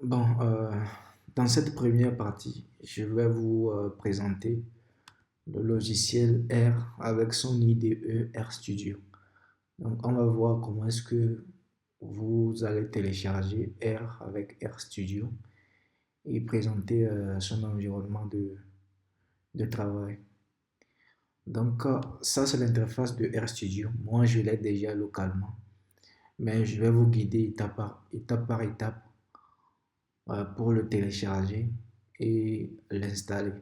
Bon, dans cette première partie, je vais vous présenter le logiciel R avec son IDE RStudio. Donc, on va voir comment est-ce que vous allez télécharger R avec RStudio et présenter son environnement de travail. Donc, ça, c'est l'interface de RStudio. Moi, je l'ai déjà localement, mais je vais vous guider étape par étape pour le télécharger et l'installer.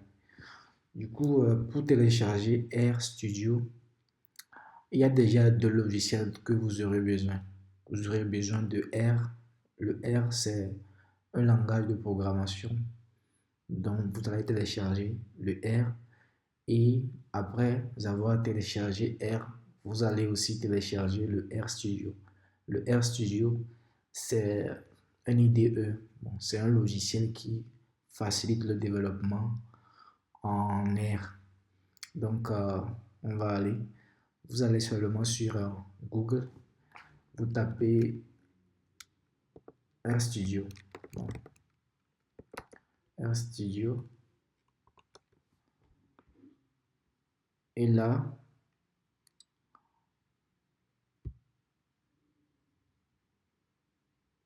Du coup, pour télécharger RStudio, il y a déjà deux logiciels que vous aurez besoin. Vous aurez besoin de R. Le R, c'est un langage de programmation. Donc, vous allez télécharger le R et après avoir téléchargé R, vous allez aussi télécharger le RStudio. Le RStudio, c'est un IDE. Bon, c'est un logiciel qui facilite le développement en R. Donc, on va aller. Vous allez seulement sur Google, vous tapez RStudio. Bon, RStudio. Et là,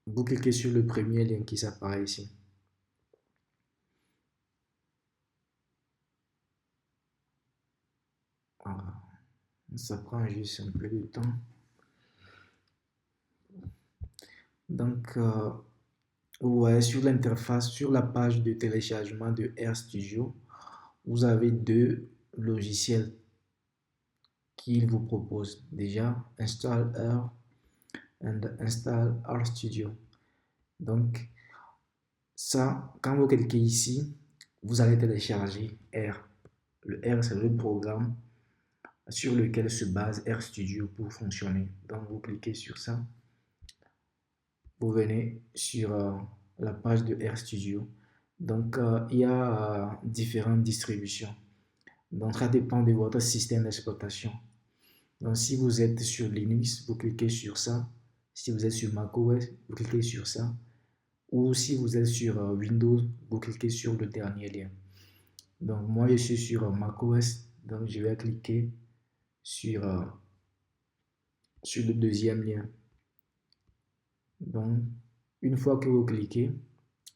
vous cliquez sur le premier lien qui s'apparaît ici. Voilà. Ça prend juste un peu de temps. Donc, vous voyez sur l'interface, sur la page de téléchargement de RStudio, vous avez deux logiciels qu'il vous propose. Déjà, Install R and Install RStudio. Donc, ça, quand vous cliquez ici, vous allez télécharger R. Le R, c'est le programme sur lequel se base RStudio pour fonctionner. Donc, vous cliquez sur ça. Vous venez sur la page de RStudio. Donc, il y a différentes distributions. Donc, ça dépend de votre système d'exploitation. Donc, si vous êtes sur Linux, vous cliquez sur ça. Si vous êtes sur macOS, vous cliquez sur ça. Ou si vous êtes sur Windows, vous cliquez sur le dernier lien. Donc, moi, je suis sur macOS. Donc, je vais cliquer sur, sur le deuxième lien. Donc, une fois que vous cliquez,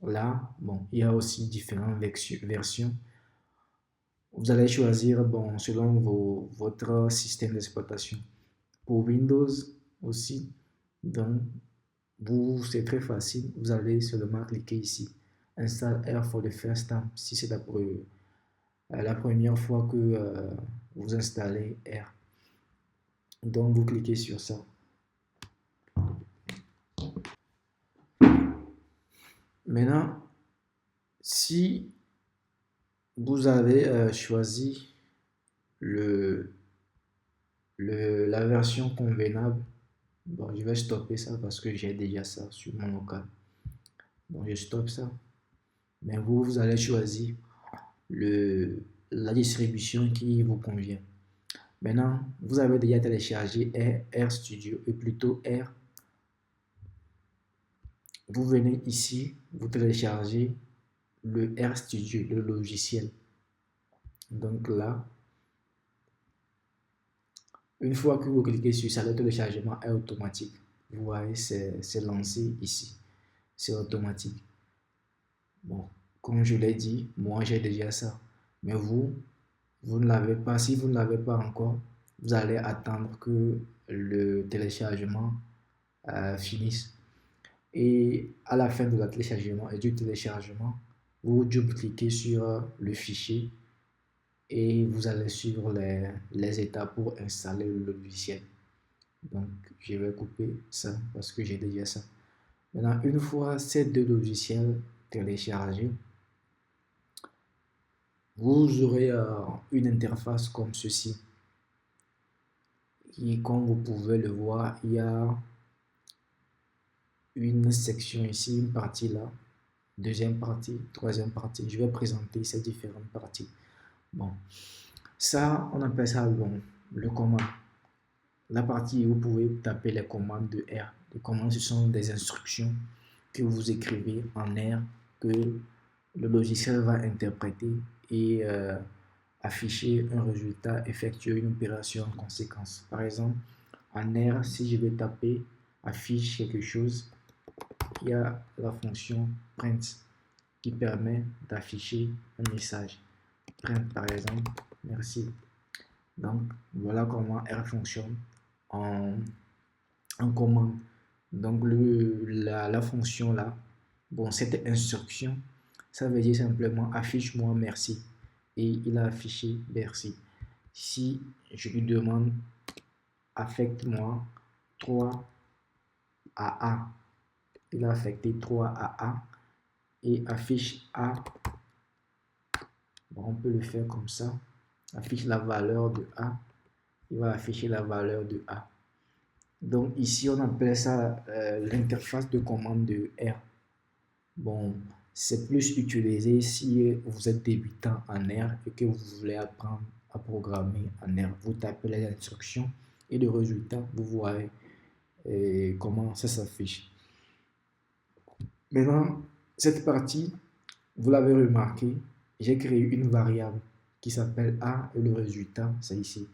là, bon, il y a aussi différentes versions. Vous allez choisir, bon, selon votre système d'exploitation. Pour Windows aussi, donc, c'est très facile. Vous allez seulement cliquer ici. Install R for the first time. Si c'est la première fois que vous installez R. Donc, vous cliquez sur ça. Maintenant, si vous avez choisi la version convenable, bon, je vais stopper ça parce que j'ai déjà ça sur mon local. Bon, je stoppe ça. Mais vous allez choisir la distribution qui vous convient. Maintenant, vous avez déjà téléchargé RStudio et plutôt R. Vous venez ici, vous téléchargez le RStudio, le logiciel. Donc là, une fois que vous cliquez sur ça, le téléchargement est automatique. Vous voyez, c'est lancé ici. C'est automatique. Bon, comme je l'ai dit, moi j'ai déjà ça. Mais vous ne l'avez pas. Si vous ne l'avez pas encore, vous allez attendre que le téléchargement finisse. Et à la fin de la téléchargement et du téléchargement, vous double-cliquez sur le fichier et vous allez suivre les étapes pour installer le logiciel. Donc, je vais couper ça parce que j'ai déjà ça. Maintenant, une fois ces deux logiciels téléchargés, vous aurez une interface comme ceci. Et comme vous pouvez le voir, il y a une section ici, une partie là, deuxième partie, troisième partie. Je vais présenter ces différentes parties. Bon, ça, on appelle ça le commande. La partie où vous pouvez taper les commandes de R. Les commandes, ce sont des instructions que vous écrivez en R que le logiciel va interpréter et afficher un résultat, effectuer une opération en conséquence. Par exemple, en R, si je vais taper affiche quelque chose, il y a la fonction print qui permet d'afficher un message. Print par exemple, merci. Donc voilà comment R fonctionne en commande. Donc la fonction là, bon, cette instruction, ça veut dire simplement affiche-moi merci. Et il a affiché merci. Si je lui demande affecte-moi 3 à A, il a affecté 3 à A et affiche A. Bon, on peut le faire comme ça. Affiche la valeur de A. Il va afficher la valeur de A. Donc ici, on appelle ça l'interface de commande de R. Bon, c'est plus utilisé si vous êtes débutant en R et que vous voulez apprendre à programmer en R. Vous tapez les instructions et le résultat, vous voyez comment ça s'affiche. Maintenant, cette partie, vous l'avez remarqué, j'ai créé une variable qui s'appelle A et le résultat, c'est ici.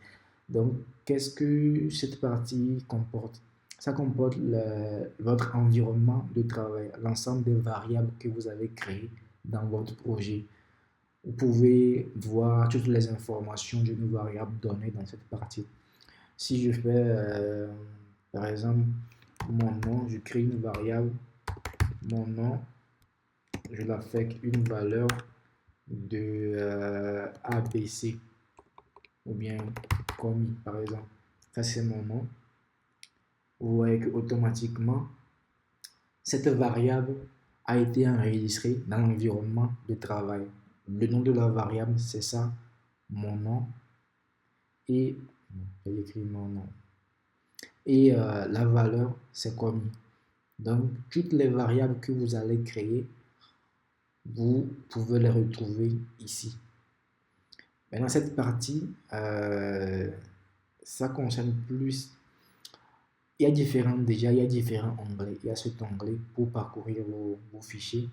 Donc, qu'est-ce que cette partie comporte? Ça comporte votre environnement de travail, l'ensemble des variables que vous avez créées dans votre projet. Vous pouvez voir toutes les informations d'une variable donnée dans cette partie. Si je fais, par exemple, mon nom, je crée une variable, mon nom, je l'affecte une valeur de ABC ou bien commis par exemple. Ça c'est mon nom. Vous voyez que automatiquement cette variable a été enregistrée dans l'environnement de travail. Le nom de la variable c'est ça, mon nom, et j'ai écrit mon nom. Et la valeur c'est commis. Donc toutes les variables que vous allez créer, vous pouvez les retrouver ici. Maintenant, cette partie, ça concerne plus. Il y a différents onglets. Il y a cet onglet pour parcourir vos fichiers.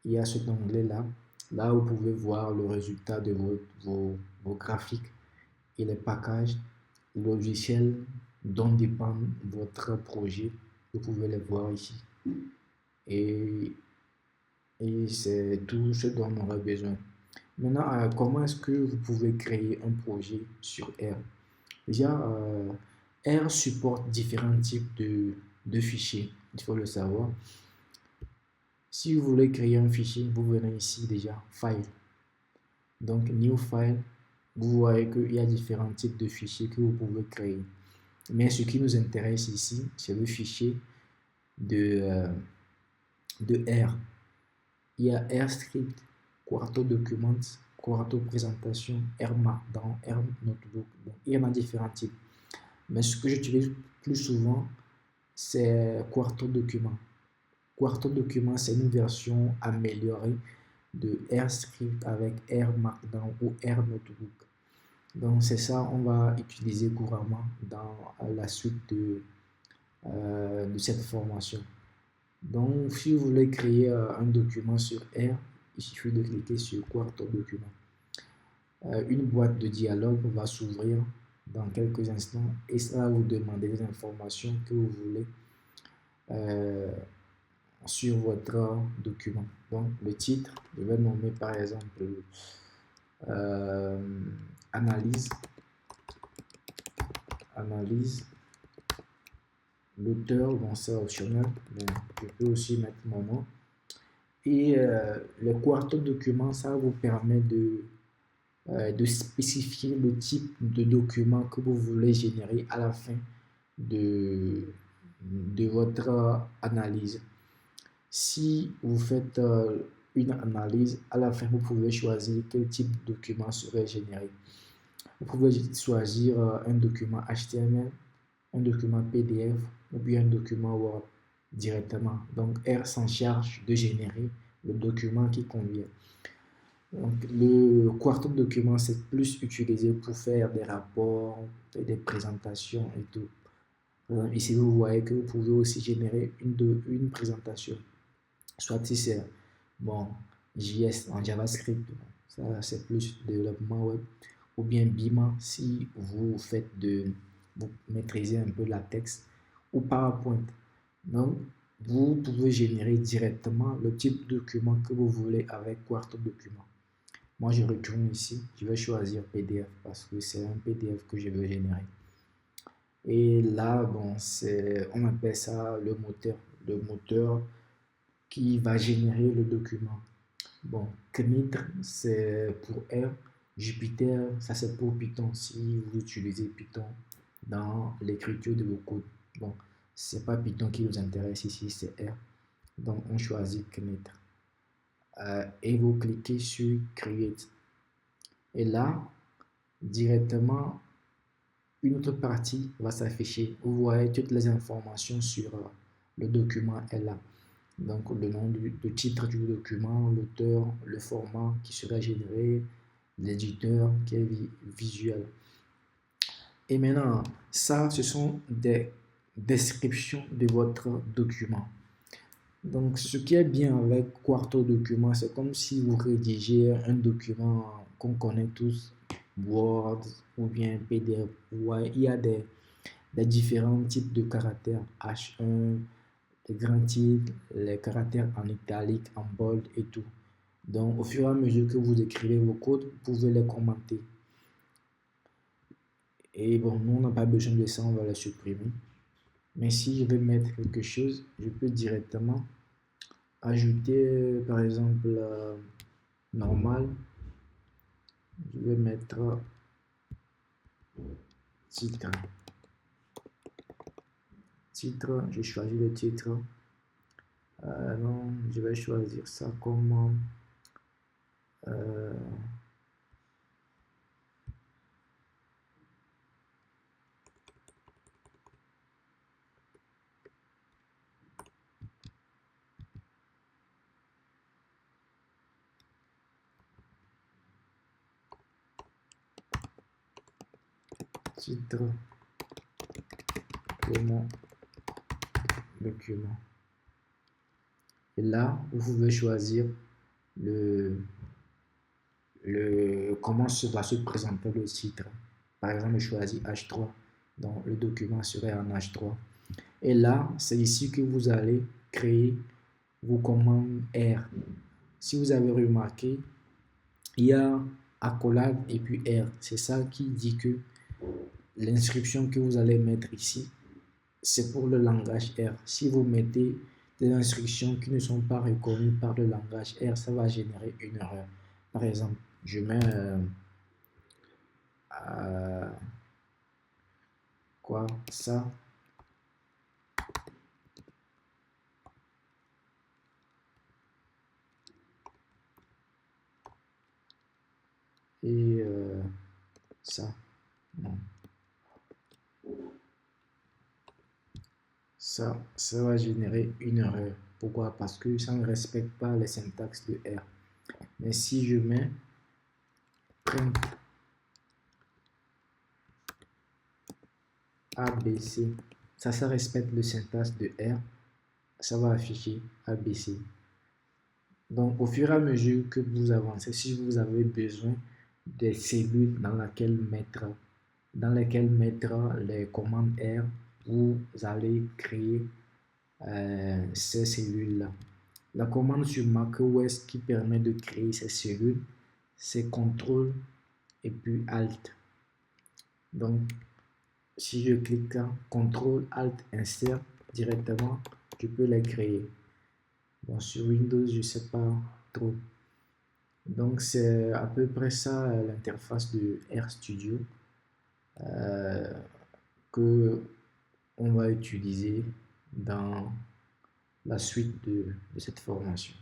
Il y a cet onglet-là. Là, vous pouvez voir le résultat de vos graphiques et les packages, les logiciels dont dépend votre projet. Vous pouvez les voir ici. Et c'est tout ce dont on aura besoin. Maintenant, comment est-ce que vous pouvez créer un projet sur R? Déjà, R supporte différents types de fichiers, il faut le savoir. Si vous voulez créer un fichier, vous venez ici déjà, File. Donc, New File, vous voyez qu'il y a différents types de fichiers que vous pouvez créer. Mais ce qui nous intéresse ici, c'est le fichier de R. Il y a RScript, Quarto Documents, Quarto Présentation, R Markdown, R Notebook. Bon, il y en a différents types. Mais ce que j'utilise plus souvent, c'est Quarto Document. Quarto Document, c'est une version améliorée de RScript avec R Markdown ou R Notebook. Donc, c'est ça on va utiliser couramment dans la suite de cette formation. Donc, si vous voulez créer un document sur R, il suffit de cliquer sur Quarto Document. Une boîte de dialogue va s'ouvrir dans quelques instants et ça va vous demander les informations que vous voulez sur votre document. Donc, le titre, je vais nommer par exemple analyse. L'auteur, bon, c'est optionnel, mais je peux aussi mettre mon nom. Et le Quarto Document, ça vous permet de spécifier le type de document que vous voulez générer à la fin de votre analyse. Si vous faites une analyse, à la fin, vous pouvez choisir quel type de document serait généré. Vous pouvez choisir un document HTML, un document PDF ou bien un document Word directement. Donc, R s'en charge de générer le document qui convient. Donc, le Quarto Document, c'est plus utilisé pour faire des rapports, des présentations et tout. Ici, vous voyez que vous pouvez aussi générer une présentation. soit si c'est bon, JS en JavaScript, ça c'est plus développement web, ou bien Bima si vous maîtrisez un peu la texte, ou PowerPoint. Donc, vous pouvez générer directement le type de document que vous voulez avec Quarto Document. Moi, je retourne ici, je vais choisir PDF parce que c'est un PDF que je veux générer. Et là, bon, on appelle ça le moteur qui va générer le document. Bon, Knitre, c'est pour R. Jupyter, ça c'est pour Python, si vous utilisez Python dans l'écriture de vos codes. Bon, c'est pas Python qui nous intéresse ici, c'est R. Donc, on choisit Knitre. Et vous cliquez sur Create. Et là, directement, une autre partie va s'afficher. Vous voyez toutes les informations sur le document est là. Donc le nom le titre du document, l'auteur, le format qui sera généré, l'éditeur qui est visuel. Et maintenant, ça, ce sont des descriptions de votre document. Donc, ce qui est bien avec Quarto Document, c'est comme si vous rédigez un document qu'on connaît tous, Word ou bien PDF. Ouais, il y a des différents types de caractères, H1, les grands titres, les caractères en italique, en bold et tout. Donc, au fur et à mesure que vous écrivez vos codes, vous pouvez les commenter. Et bon, nous, on n'a pas besoin de ça, on va les supprimer. Mais si je veux mettre quelque chose, je peux directement ajouter, par exemple, normal. Je vais mettre titre. Titre, je choisis le titre. Non, je vais choisir ça comme titre de mon document. Et là, vous pouvez choisir comment va se présenter le titre. Par exemple, je choisis H3. Donc, le document serait en H3. Et là, c'est ici que vous allez créer vos commandes R. Si vous avez remarqué, il y a accolade et puis R. C'est ça qui dit que l'inscription que vous allez mettre ici, c'est pour le langage R. Si vous mettez des instructions qui ne sont pas reconnues par le langage R, ça va générer une erreur. Par exemple, je mets quoi ça et ça. Non. Ça va générer une erreur. Pourquoi? Parce que ça ne respecte pas les syntaxes de R. Mais si je mets print ABC, ça respecte le syntaxe de R, ça va afficher ABC. Donc, au fur et à mesure que vous avancez, si vous avez besoin des cellules dans lesquelles mettre les commandes R, vous allez créer ces cellules-là. La commande sur macOS qui permet de créer ces cellules, c'est CTRL et puis ALT. Donc, si je clique là, CTRL, ALT, Insert, directement, je peux les créer. Bon, sur Windows, je ne sais pas trop. Donc, c'est à peu près ça l'interface de RStudio que on va utiliser dans la suite de cette formation.